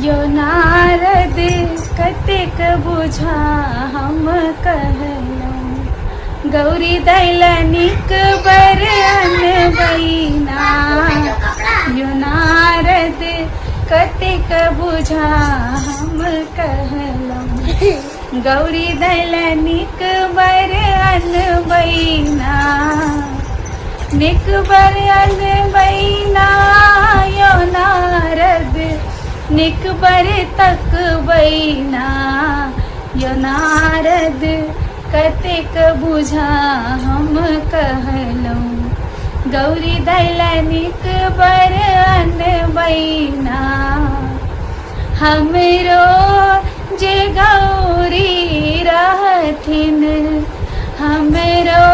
यो नारद कतेक बुझा हम कहलौं, गौरी दैलनिक बर अनबैना। यो नारद कतेक बुझा हम कहलौं, गौरी दैलनिक बर अनबैना। निक बर अनबैना यो नारद, निक बर तक बैना। यो नारद कतेक बुझा हम कहलौं, गौरी दैलनिक बर अनबैना। हमरो जे गौरी रहथिन, हमरो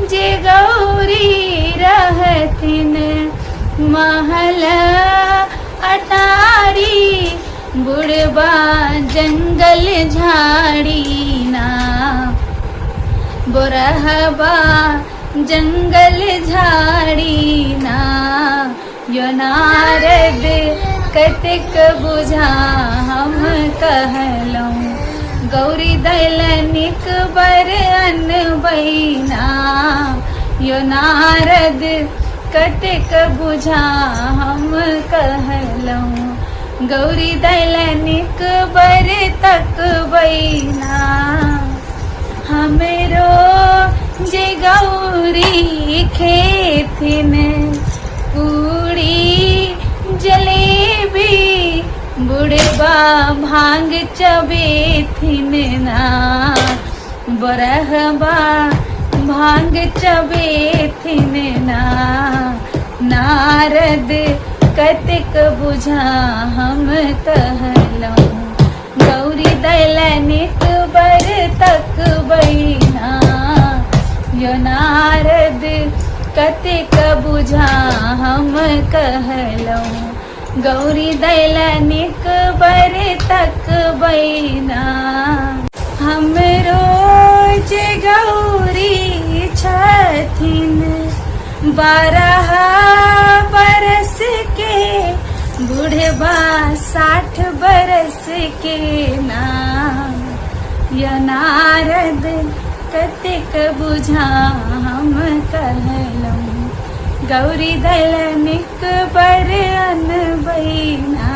जे गौरी रहथिन, महल अटारी बुढ़बा जंगल झाड़ी ना। बोरहबा जंगल झाड़ी ना। यो नारद कतेक बुझा हम कहलौं, गौरी दैलनिक बर अनबैना। यो नारद कतेक बुझा हम कहलौं, गौरी दैलनिक बर तक बैना। हमरो जे गौरी खेथिन, पूड़ी जलेबी बुढ़बा भांग चबेथिन ना। बरहबा भांग चबेथिन ना। नारद कतेक बुझा हम कहलौं, गौरी दैलनिक बर तक बैना। यो नारद कतेक बुझा हम कहलौं, गौरी दैलनिक बर तक बैना। हमरो जे गौरी छथिन, 12 बरस के बुढ़बा 60 बरस के ना। यो नारद कतेक बुझा हम कहलौं, गौरी दैलनिक बर अनबैना।